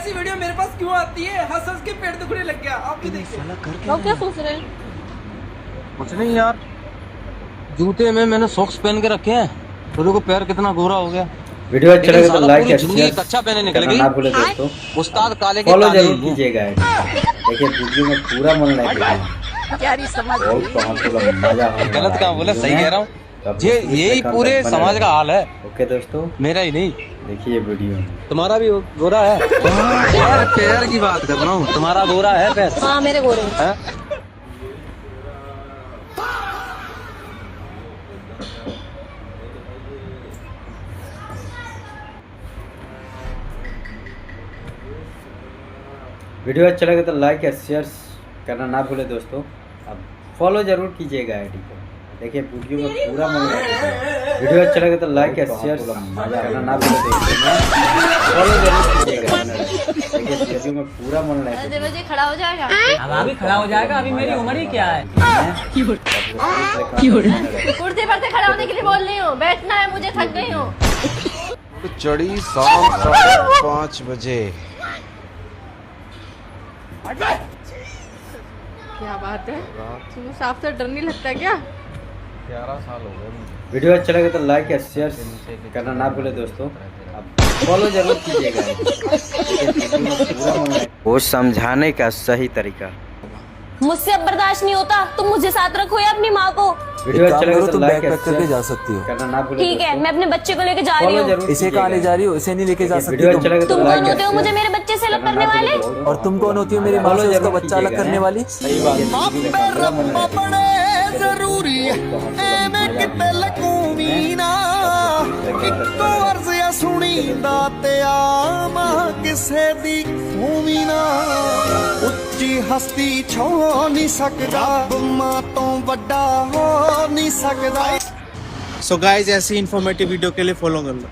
ऐसी वीडियो मेरे पास क्यों आती है? हंस हंस के पेट दुखने लग गया। आप भी देखिए। आप क्या सोच रहे हैं? कुछ नहीं यार, जूते में मैंने सॉक्स पहन के रखे हैं तो देखो पैर कितना गोरा हो गया। वीडियो अच्छा लगे तो लाइक या जिंदगी कच्चा पहने निकल शेयर गई ना भूले दोस्तों। उस्ताद काले के फॉलो ताले जरूर हैं। कीजिएगा। देखिए वीडियो में पूरा मन लगेगा। यारी समझ बहुत तो मजा होगा। गलत कहाँ बोला, सही कह रहा हूँ। तो ये यही पूरे समाज का हाल है। ओके दोस्तों, मेरा ही नहीं, देखिए वीडियो। तुम्हारा भी गोरा है। यार पैर की बात कर रहा हूँ, तुम्हारा गोरा है पैर। हाँ मेरे गोरे है? वीडियो अच्छा लगे तो लाइक या शेयर करना ना भूले दोस्तों। अब फॉलो जरूर कीजिएगा आईडी को। देखिए वीडियो में पूरा मन लगेगा। वीडियो अच्छा लगे तो लाइक या शेयर करना ना भूले दोस्तों। फॉलो जरूर कीजिएगा। देखिए वीडियो में पूरा मन लगेगा। रोजे खड़ा हो जाएगा। अब अभी खड़ा हो जाएगा, अभी मेरी उम्र ही क्या है। कुर्सी पर से खड़ा होने के लिए बोल रही हूँ, बैठना है मुझे, थक गई हूँ। चढ़ी शाम 5:30 बजे। क्या बात है, तुम्हें साफ से डर नहीं लगता क्या? 11 साल हो गए मुझे। वीडियो अच्छा लगे तो लाइक या शेयर करना ना भूले दोस्तों। अब फॉलो जरूर कीजिएगा। वो समझाने का सही तरीका। मुझसे अब बर्दाश्त नहीं होता, तुम मुझे साथ रखो या अपनी माँ को। वीडियो अच्छा लगे तो लाइक या करके जा सकती हो। करना ना भूले ठीक है, दोस्तों। मैं अपने बच्चे को लेके जा रही फॉलो हूँ। जरूर इसे कहाँ ले जा रही हो? इसे नहीं लेके जा सकती वीडियो अच्छा लगे तो तुम लाइक कौन या होते हो मुझे मेरे बच्चे से अलग करने वाले? और तुम कौन होती हो मेरी माँ से उसका बच्चा अलग करने वाली? सही बात है। जरूरी ਐਵੇਂ ਕਿਤੇ ਲਕੂਵੀ ਨਾ ਇੱਕੋ ਵਰਜ਼ਿਆ ਸੁਣੀਂਦਾ ਤੇ ਆਮਾ ਕਿਸੇ ਦੀ ਖੂਵੀ ਨਾ ਉੱਚੀ ਹਸਤੀ ਛੋ ਨਹੀਂ ਸਕਦਾ ਮਾਂ ਤੋਂ ਵੱਡਾ ਹੋ ਨਹੀਂ ਸਕਦਾ। सो गाइज ऐसी इन्फॉर्मेटिव वीडियो के लिए फॉलो कर लो।